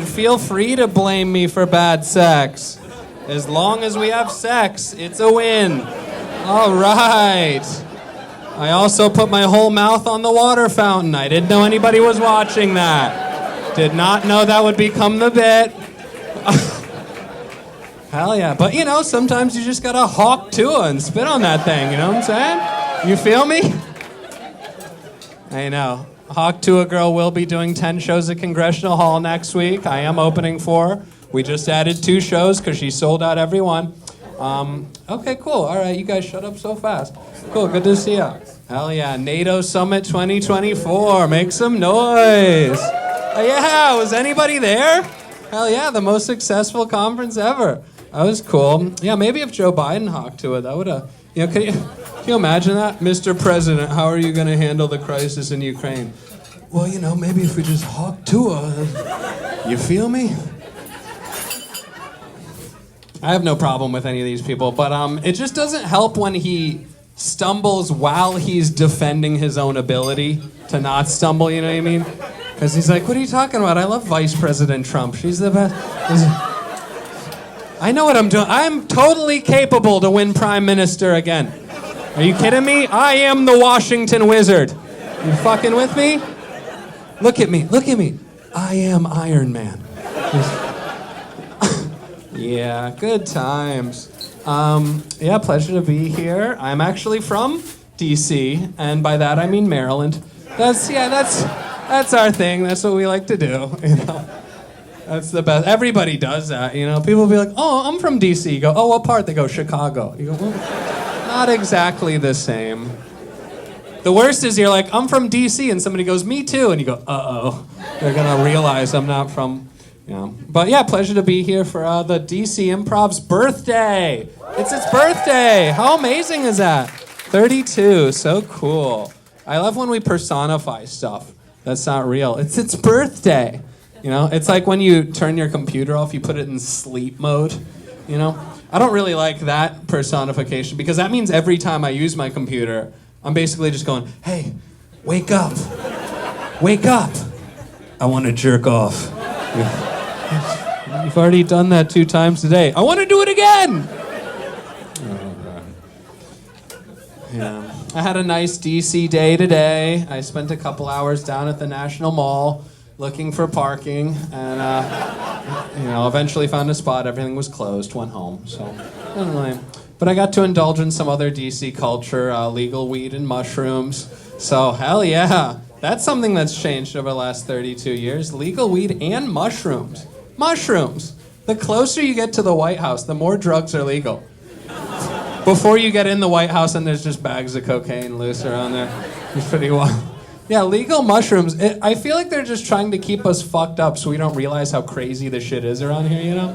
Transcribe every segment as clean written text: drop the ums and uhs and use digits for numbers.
right. Feel free to blame me for bad sex. As long as we have sex, it's a win. All right. I also put my whole mouth on the water fountain. I didn't know anybody was watching that. Did not know that would become the bit. Hell yeah. But, you know, sometimes you just gotta hawk Tua and spit on that thing. You know what I'm saying? You feel me? I know. Hawk Tua Girl will be doing 10 shows at Congressional Hall next week. I am opening for her. We just added 2 shows because she sold out every one. Okay, cool. All right, you guys shut up so fast. Cool, good to see ya. Hell yeah. NATO Summit 2024. Make some noise. Yeah, was anybody there? Hell yeah, the most successful conference ever. That was cool. Yeah, maybe if Joe Biden hawked to it, that would have... You know, can you imagine that? Mr. President, how are you going to handle the crisis in Ukraine? Well, you know, maybe if we just hawk to it. You feel me? I have no problem with any of these people, but it just doesn't help when he stumbles while he's defending his own ability to not stumble, you know what I mean? Because he's like, what are you talking about? I love Vice President Trump. She's the best. I know what I'm doing. I'm totally capable to win Prime Minister again. Are you kidding me? I am the Washington Wizard. You fucking with me? Look at me. Look at me. I am Iron Man. Yeah, good times. Yeah, pleasure to be here. I'm actually from DC, and by that I mean Maryland. That's our thing. That's what we like to do, you know. That's the best. Everybody does that, you know. People will be like, oh, I'm from DC. You go, oh, what part? They go, Chicago. You go, well, not exactly the same. The worst is you're like, I'm from DC, and somebody goes, me too, and you go, uh-oh. They're gonna realize I'm not from, you know. But yeah, pleasure to be here for the DC Improv's birthday. It's its birthday. How amazing is that? 32, so cool. I love when we personify stuff that's not real. It's its birthday. You know, it's like when you turn your computer off, you put it in sleep mode, you know? I don't really like that personification because that means every time I use my computer, I'm basically just going, hey, wake up. Wake up. I want to jerk off. You've already done that 2 times today. I want to do it again. Oh, God. Yeah. I had a nice DC day today. I spent a couple hours down at the National Mall looking for parking, and you know, eventually found a spot. Everything was closed. Went home. So, anyway, but I got to indulge in some other DC culture, legal weed and mushrooms. So hell yeah, that's something that's changed over the last 32 years. Legal weed and mushrooms. Mushrooms. The closer you get to the White House, the more drugs are legal. Before you get in the White House, and there's just bags of cocaine loose around there. It's pretty wild. Yeah, legal mushrooms, I feel like they're just trying to keep us fucked up so we don't realize how crazy the shit is around here, you know?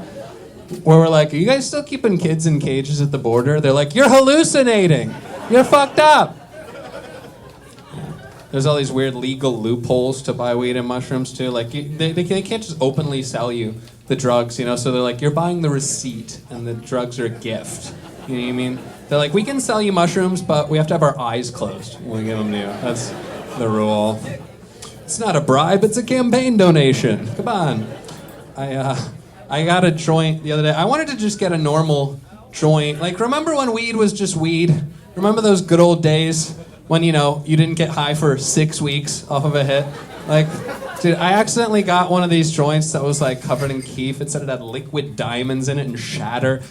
Where we're like, are you guys still keeping kids in cages at the border? They're like, you're hallucinating. You're fucked up. Yeah. There's all these weird legal loopholes to buy weed and mushrooms, too. Like, they can't just openly sell you the drugs, you know? So they're like, you're buying the receipt, and the drugs are a gift. You know what I mean? They're like, we can sell you mushrooms, but we have to have our eyes closed when we give them to you. That's the rule. It's not a bribe, it's a campaign donation. Come on. I got a joint the other day. I wanted to just get a normal joint. Like, remember when weed was just weed? Remember those good old days when, you know, you didn't get high for 6 weeks off of a hit? Like, dude, I accidentally got one of these joints that was like covered in keef. It said it had liquid diamonds in it and shatter.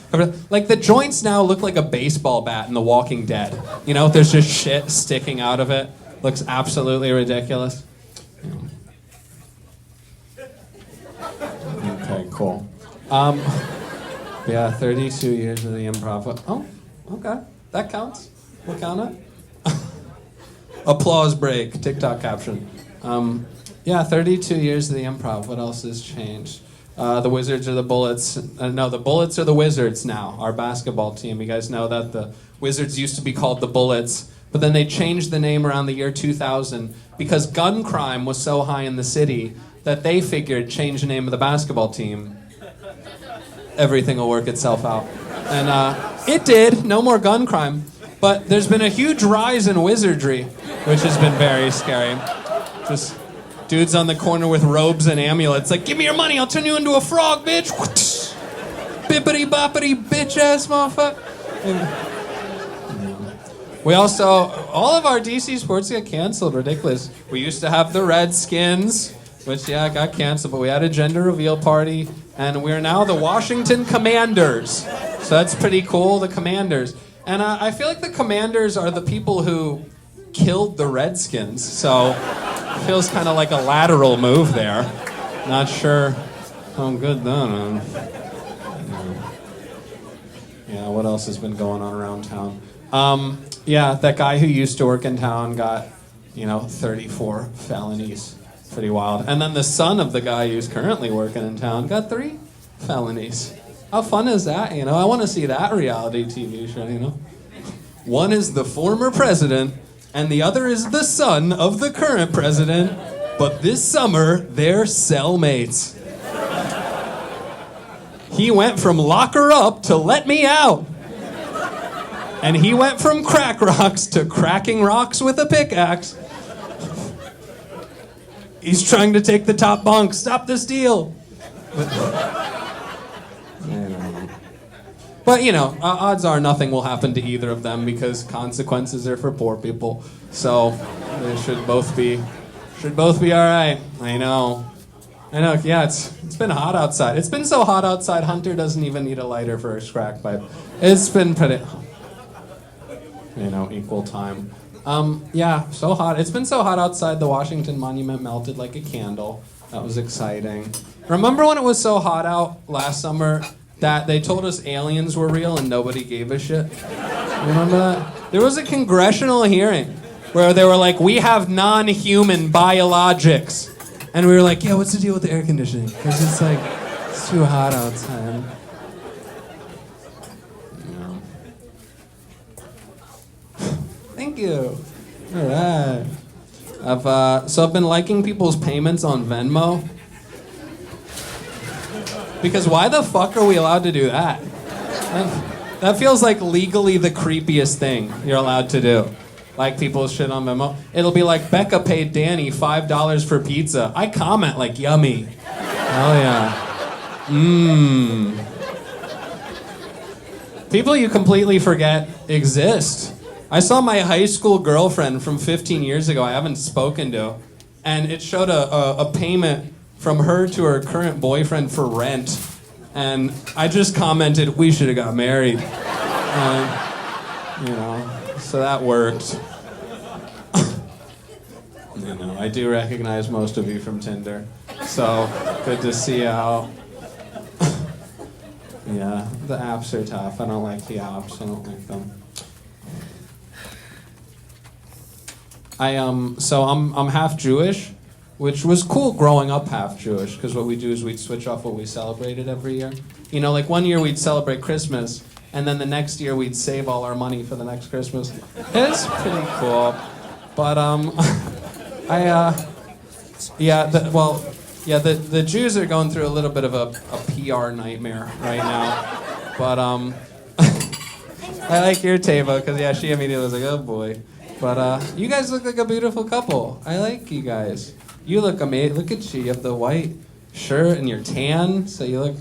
Like, the joints now look like a baseball bat in The Walking Dead. You know, there's just shit sticking out of it. Looks absolutely ridiculous. Okay, cool. Yeah, 32 years of the improv. Oh, okay. That counts. We'll count it. Applause break. TikTok caption. Yeah, 32 years of the improv. What else has changed? The Wizards are the Bullets. No, the Bullets are the Wizards now, our basketball team. You guys know that the Wizards used to be called the Bullets. But then they changed the name around the year 2000 because gun crime was so high in the city that they figured change the name of the basketball team. Everything will work itself out. And it did. No more gun crime. But there's been a huge rise in wizardry, which has been very scary. Just Dudes on the corner with robes and amulets, like, give me your money, I'll turn you into a frog, bitch. Bippity boppity bitch ass motherfucker. We also, all of our DC sports get canceled, ridiculous. We used to have the Redskins, which, got canceled, but we had a gender reveal party, and we're now the Washington Commanders. So that's pretty cool, the Commanders. And I feel like the Commanders are the people who killed the Redskins, so it feels kind of like a lateral move there. Not sure how good that is. Yeah, what else has been going on around town? That guy who used to work in town got, 34 felonies. Pretty wild. And then the son of the guy who's currently working in town got 3 felonies. How fun is that, I want to see that reality TV show, One is the former president, and the other is the son of the current president, but this summer, they're cellmates. He went from lock her up to let me out. And he went from crack rocks to cracking rocks with a pickaxe. He's trying to take the top bunk. Stop this deal. But, odds are nothing will happen to either of them because consequences are for poor people. So they should both be all right. I know. Yeah, it's been hot outside. It's been so hot outside, Hunter doesn't even need a lighter for his crack pipe. It's been pretty, equal time. So hot. It's been so hot outside, the Washington Monument melted like a candle. That was exciting. Remember when it was so hot out last summer that they told us aliens were real and nobody gave a shit? Remember that? There was a congressional hearing where they were like, we have non-human biologics. And we were like, yeah, what's the deal with the air conditioning? Because it's too hot outside. Thank you. All right. I've been liking people's payments on Venmo. Because why the fuck are we allowed to do that? That feels like legally the creepiest thing you're allowed to do. Like people's shit on Venmo. It'll be like, Becca paid Danny $5 for pizza. I comment like, yummy. Hell yeah. People you completely forget exist. I saw my high school girlfriend from 15 years ago I haven't spoken to, and it showed a payment from her to her current boyfriend for rent, and I just commented, we should have got married. So that worked. I do recognize most of you from Tinder, so good to see you out. Yeah, the apps are tough. I don't like the apps. I don't like them. I'm half Jewish, which was cool growing up half Jewish, because what we do is we'd switch off what we celebrated every year. Like one year we'd celebrate Christmas, and then the next year we'd save all our money for the next Christmas. It's pretty cool. But the Jews are going through a little bit of a PR nightmare right now. But I like your Tavo, because she immediately was like, oh boy. But you guys look like a beautiful couple. I like you guys. You look amazing. Look at you. You have the white shirt and you're tan, so you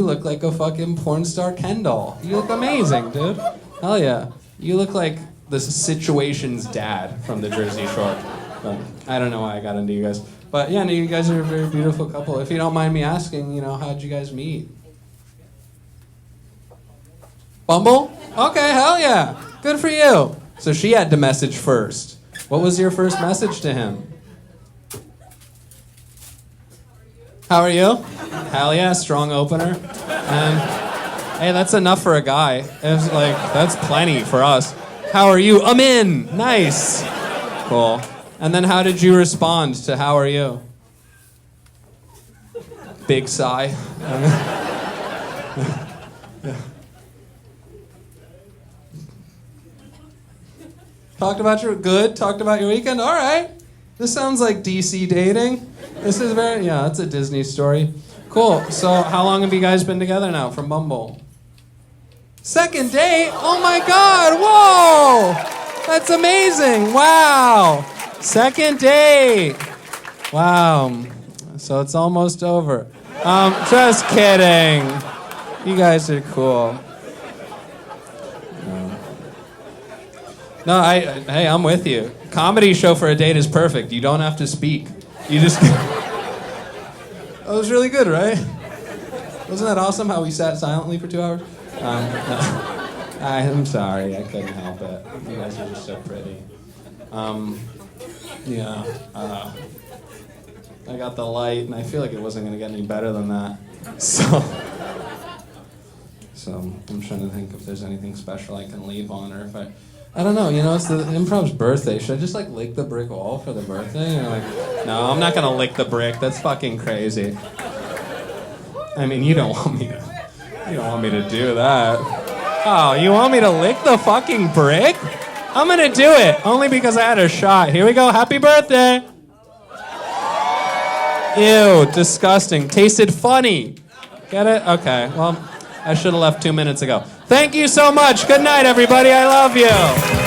look like a fucking porn star Ken doll. You look amazing, dude. Hell yeah. You look like the Situation's dad from the Jersey Shore. But I don't know why I got into you guys. But yeah, no, you guys are a very beautiful couple. If you don't mind me asking, how'd you guys meet? Bumble? Okay, hell yeah. Good for you. So she had to message first. What was your first message to him? How are you? Hell yeah, strong opener. And hey, that's enough for a guy. It's like, that's plenty for us. How are you? I'm in. Nice. Cool. And then how did you respond to how are you? Big sigh. Yeah. Talked about your weekend? All right. This sounds like DC dating. This is that's a Disney story. Cool. So how long have you guys been together now from Bumble? Second date? Oh my God, whoa! That's amazing, wow. Second date. Wow. So it's almost over. Just kidding. You guys are cool. No, hey, I'm with you. Comedy show for a date is perfect. You don't have to speak. You just... That was really good, right? Wasn't that awesome how we sat silently for 2 hours? No. I'm sorry, I couldn't help it. You guys are just so pretty. I got the light, and I feel like it wasn't going to get any better than that. So I'm trying to think if there's anything special I can leave on, or if I don't know, it's the Improv's birthday. Should I just, lick the brick wall for the birthday? No, I'm not going to lick the brick. That's fucking crazy. I mean, you don't want me to do that. Oh, you want me to lick the fucking brick? I'm going to do it, only because I had a shot. Here we go. Happy birthday. Ew, disgusting. Tasted funny. Get it? Okay, well, I should have left 2 minutes ago. Thank you so much. Good night, everybody. I love you.